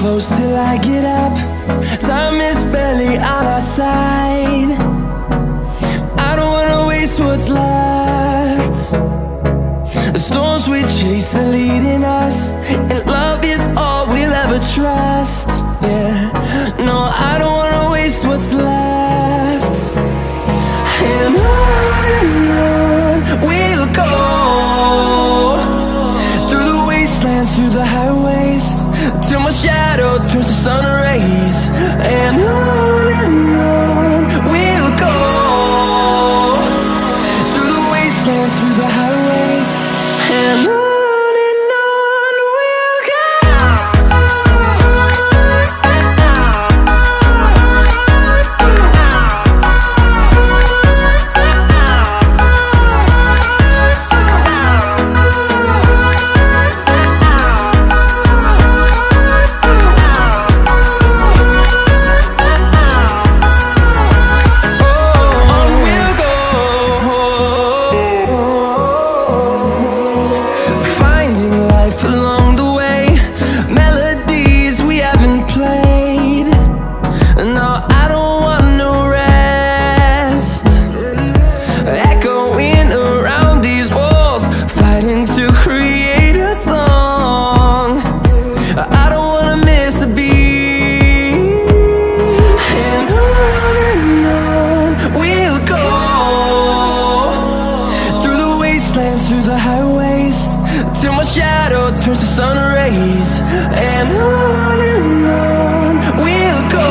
Close till I get up. Time is barely on our side. I don't wanna waste what's left. The storms we chase are leading us, and love is all we'll ever trust. Yeah, no, I don't wanna waste what's left. And on we'll go, through the wastelands, through the highways, till my shadow turns to sun rays. And on we'll go, through the wastelands, through the highways, and on we'll go. Turns to sun rays, and on we'll go,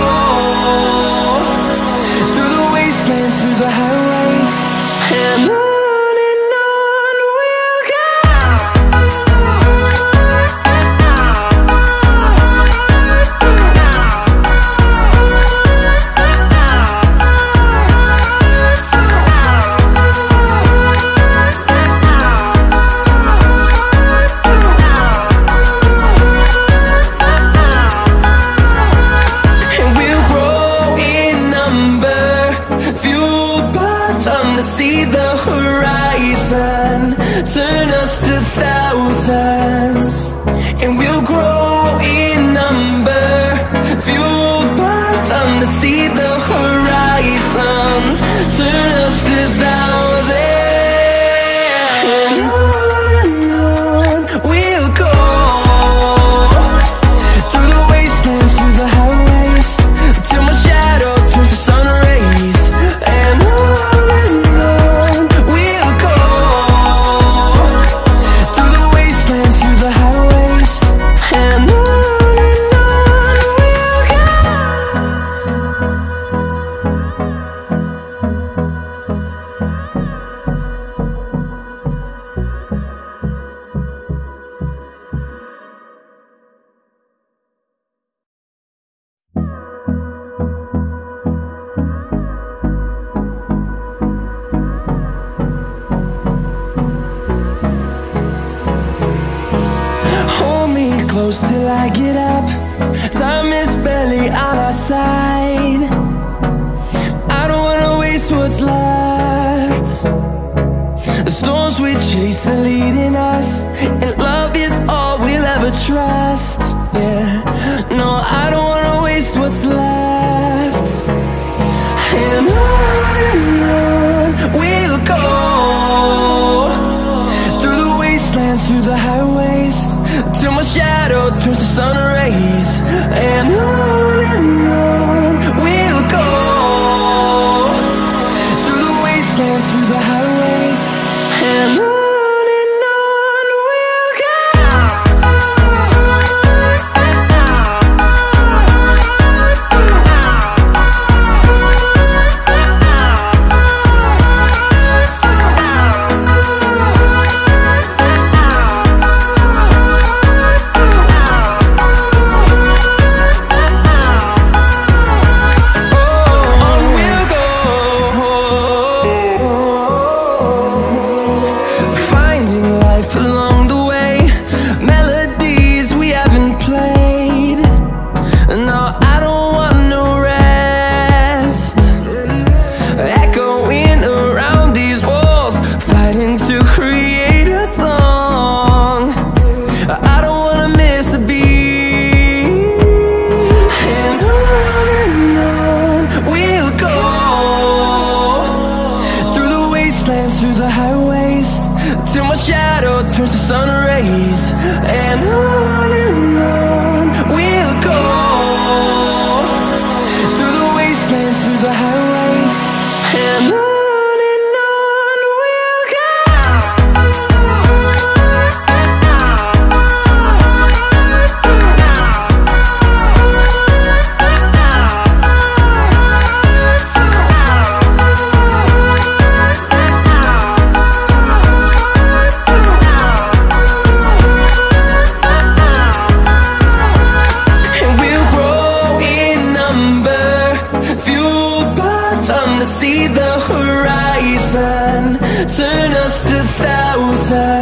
through the wastelands, through the highways, and on we'll go. See the horizon turn us to thousands, and we'll grow in number, fueled by them to see the horizon turn us to thousands. And on we'll go, through the wastelands, through the highways, till my shadow turns to sun rays. And close till I get up. Time is barely on our side. I don't wanna waste what's left. The storms we chase are leading us, and love is all we'll ever trust. Yeah, no, I don't wanna waste what's left. And on we'll go, through the wastelands, through the highways, till my shadow turns to sun rays. And on we'll go, through the wastelands, through the highways, and on we'll go. the highways, till my shadow turns to sun rays. And on we'll go, through the wastelands, through the highways. And on we'll go. See the horizon, turn us to thousands.